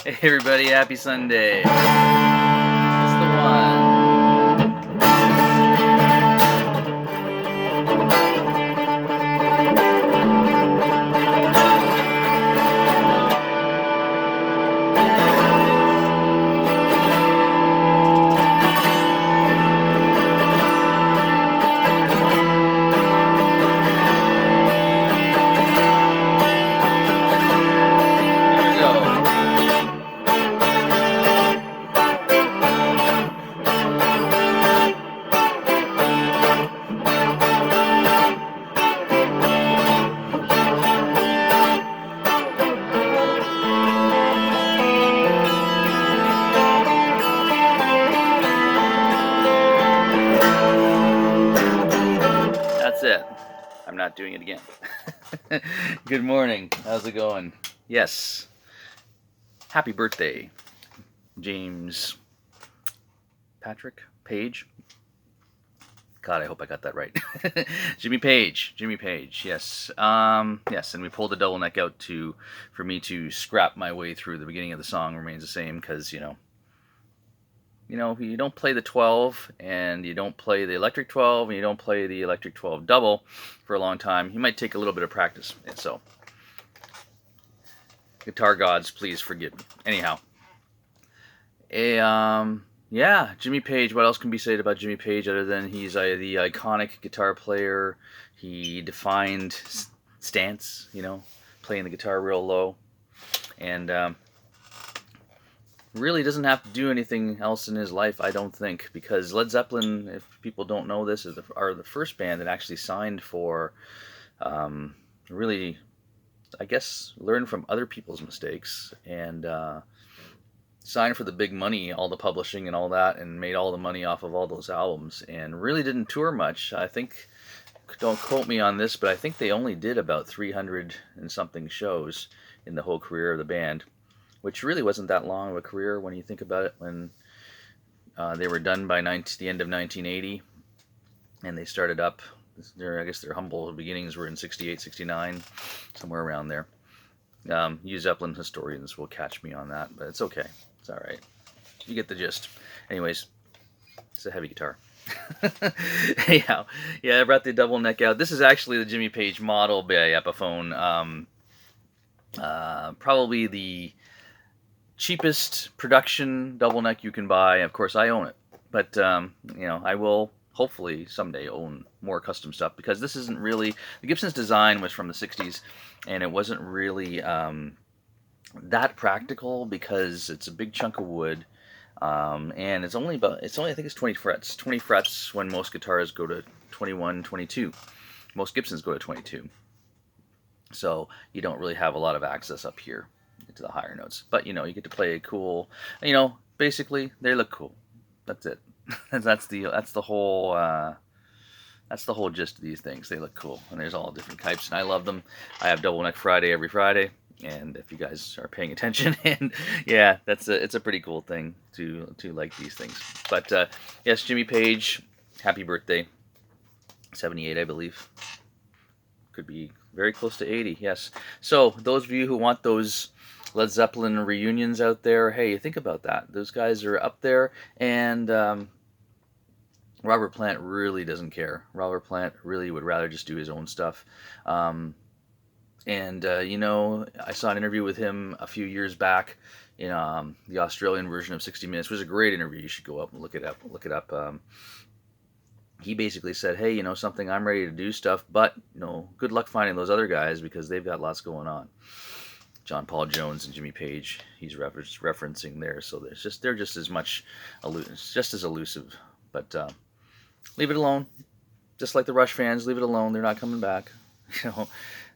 Hey everybody, happy Sunday. It's the one. Here we go. That's it. I'm not doing it again. Good morning. How's it going? Yes. Happy birthday, James Patrick Page. God, I hope I got that right. Jimmy Page. Jimmy Page. Yes. Yes, and we pulled the double neck out for me to scrap my way through. The beginning of the song remains the same because you don't play the 12 and you don't play the electric 12 and you don't play the electric 12 double for a long time, you might take a little bit of practice. And so, guitar gods, please forgive me. Anyhow, yeah, Jimmy Page. What else can be said about Jimmy Page other than he's the iconic guitar player? He defined stance, playing the guitar real low, and really doesn't have to do anything else in his life, I don't think, because Led Zeppelin, if people don't know this, are the first band that actually signed for, really, I guess, learn from other people's mistakes and signed for the big money, all the publishing and all that, and made all the money off of all those albums, and really didn't tour much. I think, don't quote me on this, but I think they only did about 300 and something shows in the whole career of the band, which really wasn't that long of a career when you think about it. When they were done by the end of 1980, and they started up. I guess their humble beginnings were in 68, 69, somewhere around there. You Zeppelin historians will catch me on that, but it's okay. It's all right. You get the gist. Anyways, it's a heavy guitar. Anyhow, yeah, I brought the double neck out. This is actually the Jimmy Page model by Epiphone. Probably the cheapest production double neck you can buy. Of course, I own it, but I will hopefully someday own more custom stuff, because this isn't really, the Gibson's design was from the 60s, and it wasn't really that practical because it's a big chunk of wood, and it's only I think it's 20 frets when most guitars go to 21, 22. Most Gibsons go to 22, so you don't really have a lot of access up here to the higher notes, but you get to play a cool, basically they look cool. That's it. that's the whole gist of these things. They look cool, and there's all different types, and I love them. I have Double Neck Friday every Friday, and if you guys are paying attention, and yeah, it's a pretty cool thing to like these things. But yes, Jimmy Page, happy birthday. 78, I believe. Could be very close to 80. Yes. So those of you who want those Led Zeppelin reunions out there, hey, think about that. Those guys are up there, and Robert Plant really doesn't care. Robert Plant really would rather just do his own stuff. And I saw an interview with him a few years back in the Australian version of 60 Minutes. It was a great interview. You should go up and look it up. He basically said, hey, something, I'm ready to do stuff, but good luck finding those other guys because they've got lots going on. John Paul Jones and Jimmy Page, he's referencing there. So they're just as much, just as elusive. But leave it alone. Just like the Rush fans, leave it alone. They're not coming back.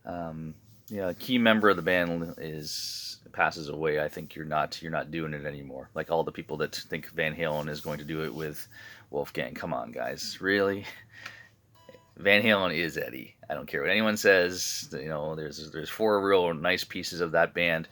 A key member of the band passes away. I think you're not doing it anymore. Like all the people that think Van Halen is going to do it with Wolfgang. Come on, guys, really? Van Halen is Eddie. I don't care what anyone says. There's 4 real nice pieces of that band,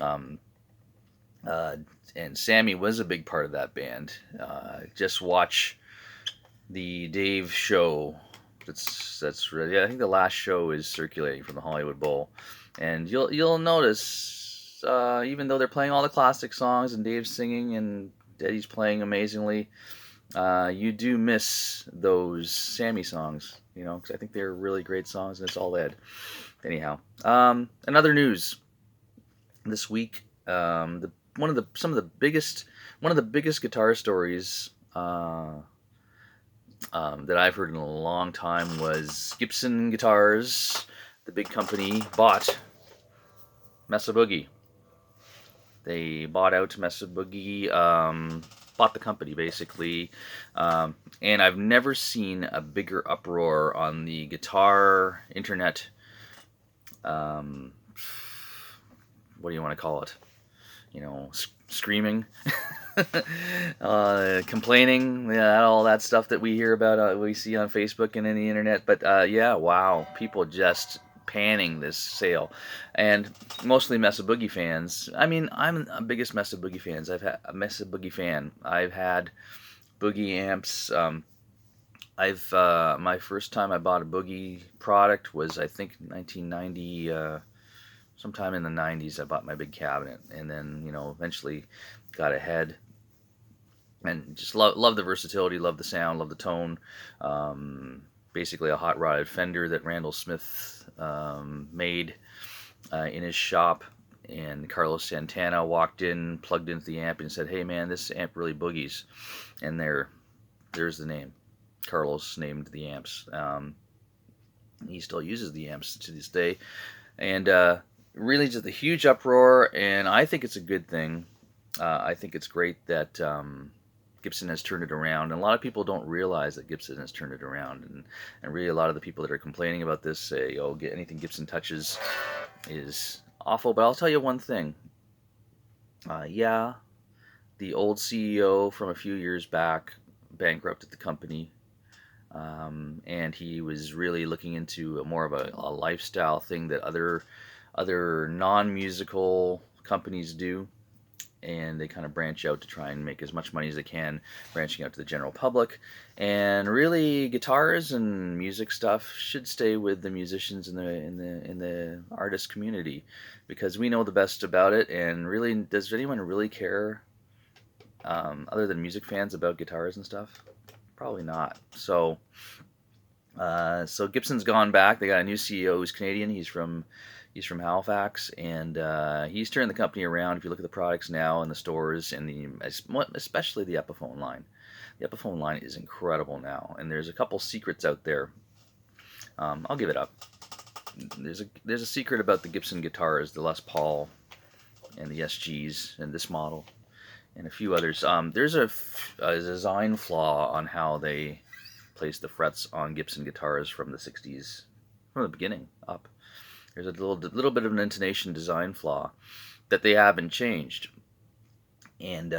and Sammy was a big part of that band. Just watch the Dave show. That's really, I think the last show is circulating from the Hollywood Bowl, and you'll notice guitars, even though they're playing all the classic songs and Dave's singing and Eddie's playing amazingly, you do miss those Sammy songs, because I think they're really great songs and it's all Ed. Anyhow, another news this week, one of the biggest guitar stories that I've heard in a long time was Gibson Guitars, the big company, bought Mesa Boogie. They bought out Mesa Boogie, bought the company basically, and I've never seen a bigger uproar on the guitar internet. What do you want to call it? Screaming, complaining, yeah, all that stuff that we hear about, we see on Facebook and in the internet. But yeah, wow, people just panning this sale, and mostly Mesa Boogie fans. I mean, I'm the biggest Mesa Boogie fans. I've had a Mesa Boogie fan. I've had Boogie amps. My first time I bought a Boogie product was, I think, 1990. Sometime in the 90s, I bought my big cabinet, and then eventually got ahead, and just love the versatility, love the sound, love the tone. Basically, a hot rodded Fender that Randall Smith made in his shop, and Carlos Santana walked in, plugged into the amp, and said, "Hey man, this amp really boogies," and there's the name. Carlos named the amps. He still uses the amps to this day, and really just a huge uproar, and I think it's a good thing. I think it's great that Gibson has turned it around, and a lot of people don't realize that Gibson has turned it around, and really a lot of the people that are complaining about this say, "Oh, anything Gibson touches is awful." But I'll tell you one thing. Yeah, the old CEO from a few years back bankrupted the company, and he was really looking into more of a lifestyle thing that other non-musical companies do, and they kind of branch out to try and make as much money as they can, branching out to the general public. And really, guitars and music stuff should stay with the musicians in the artist community, because we know the best about it. And really, does anyone really care, other than music fans, about guitars and stuff? Probably not. So Gibson's gone back. They got a new CEO who's Canadian. He's from Halifax, and he's turned the company around. If you look at the products now in the stores, and especially the Epiphone line, the Epiphone line is incredible now. And there's a couple secrets out there. I'll give it up. There's a secret about the Gibson guitars, the Les Paul, and the SGs, and this model, and a few others. There's a design flaw on how they place the frets on Gibson guitars from the 60s, from the beginning up. There's a little bit of an intonation design flaw that they haven't changed, and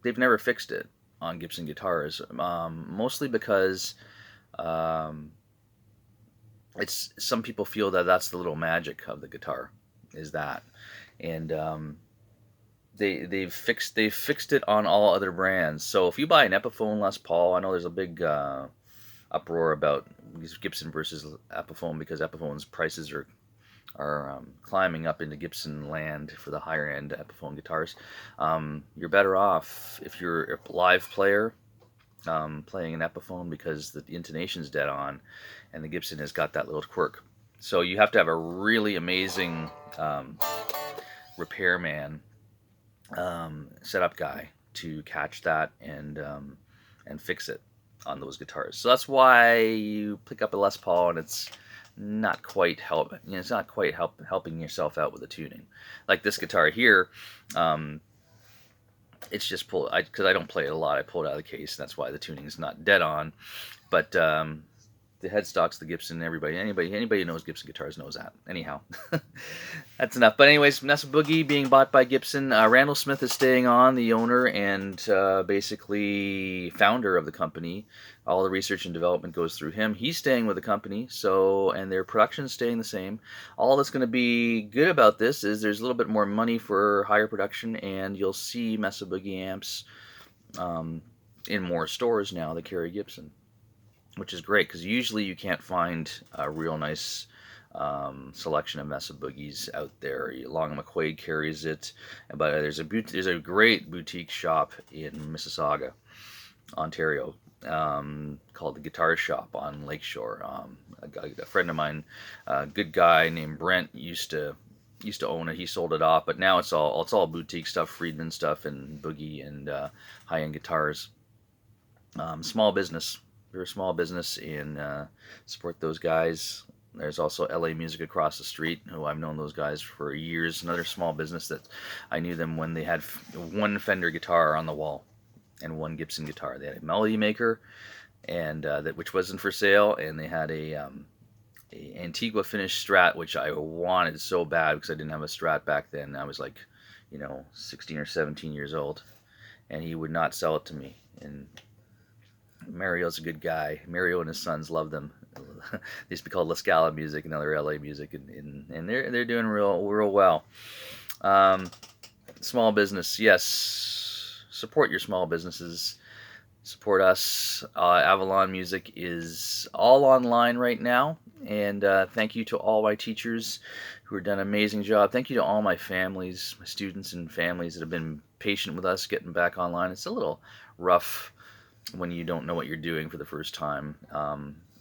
they've never fixed it on Gibson guitars. Mostly because it's some people feel that that's the little magic of the guitar, is that, and they've fixed it on all other brands. So if you buy an Epiphone Les Paul, I know there's a big uproar about Gibson versus Epiphone, because Epiphone's prices are climbing up into Gibson land for the higher end Epiphone guitars. You're better off if you're a live player playing an Epiphone, because the intonation's dead on, and the Gibson has got that little quirk. So you have to have a really amazing repairman, setup guy, to catch that and fix it on those guitars. So that's why you pick up a Les Paul and it's not quite helping yourself out with the tuning. Like this guitar here, it's just because I don't play it a lot. I pull it out of the case, and that's why the tuning's not dead on. But the headstock's the Gibson. Anybody who knows Gibson guitars knows that. Anyhow, that's enough. But anyways, Mesa Boogie being bought by Gibson. Randall Smith is staying on, the owner and basically founder of the company. All the research and development goes through him. He's staying with the company, and their production's staying the same. All that's going to be good about this is there's a little bit more money for higher production, and you'll see Mesa Boogie amps in more stores now that carry Gibson, which is great, because usually you can't find real nice selection of Mesa Boogies out there. Long McQuaid carries it, but there's a great boutique shop in Mississauga, Ontario, called the Guitar Shop on Lakeshore. A friend of mine, a good guy named Brent, used to own it. He sold it off, but now it's all boutique stuff, Friedman stuff, and boogie and high end guitars. Small business. We're a small business, and support those guys. There's also LA Music across the street, who I've known those guys for years. Another small business that I knew them when they had one Fender guitar on the wall and one Gibson guitar. They had a Melody Maker, and which wasn't for sale, and they had a Antigua finished Strat, which I wanted so bad because I didn't have a Strat back then. I was like, 16 or 17 years old, and he would not sell it to me. And Mario's a good guy. Mario and his sons love them. They used to be called La Scala Music and other LA Music, and they're doing real well. Um, Small business, yes. Support your small businesses. Support us. Avalon Music is all online right now, and thank you to all my teachers who have done an amazing job. Thank you to all my families, my students and families that have been patient with us getting back online. It's a little rough when you don't know what you're doing for the first time,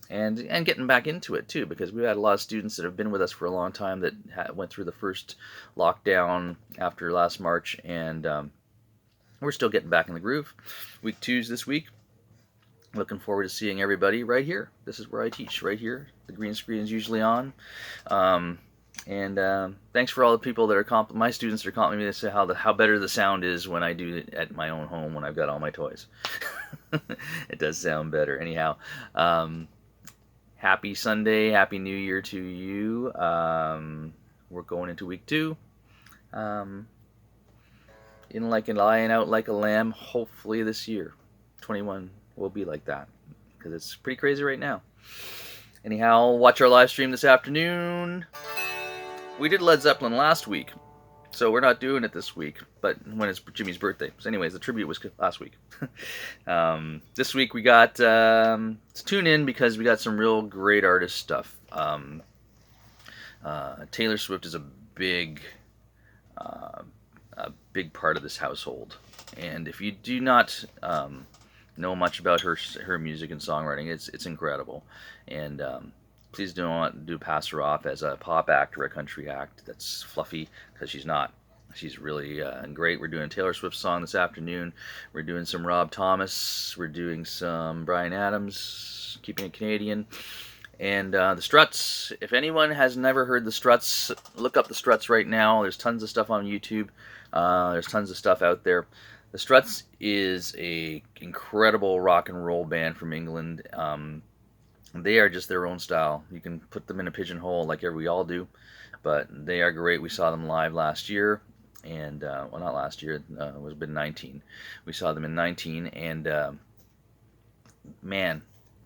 and getting back into it too, because we've had a lot of students that have been with us for a long time that went through the first lockdown after last March, and we're still getting back in the groove. Week 2's this week. Looking forward to seeing everybody right here. This is where I teach, right here. The green screen is usually on. And thanks for all the people that are my students are complimenting me to say how better the sound is when I do it at my own home when I've got all my toys. It does sound better. Anyhow, happy Sunday, happy New Year to you. We're going into week 2. In like a lion, out like a lamb. Hopefully this year, 21 will be like that, because it's pretty crazy right now. Anyhow, watch our live stream this afternoon. We did Led Zeppelin last week, so we're not doing it this week, but when it's Jimmy's birthday. So anyways, the tribute was last week. This week we got, tune in because we got some real great artist stuff. Taylor Swift is a big part of this household, and if you do not know much about her music and songwriting, it's incredible. And please don't pass her off as a pop act or a country act that's fluffy, because she's not. She's really great. We're doing a Taylor Swift song this afternoon. We're doing some Rob Thomas. We're doing some Bryan Adams, keeping it Canadian. And the Struts. If anyone has never heard the Struts, look up the Struts right now. There's tons of stuff on YouTube. There's tons of stuff out there. The Struts is a incredible rock and roll band from England. They are just their own style. You can put them in a pigeonhole like we all do, but they are great. We saw them live last year, and well, not last year. It was been 19. We saw them in 19, and man,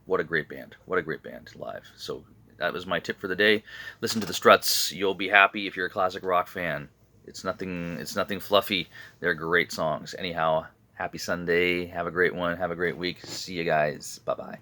what a great band! What a great band live. So that was my tip for the day. Listen to the Struts. You'll be happy if you're a classic rock fan. It's nothing fluffy. They're great songs. Anyhow, happy Sunday. Have a great one. Have a great week. See you guys. Bye-bye.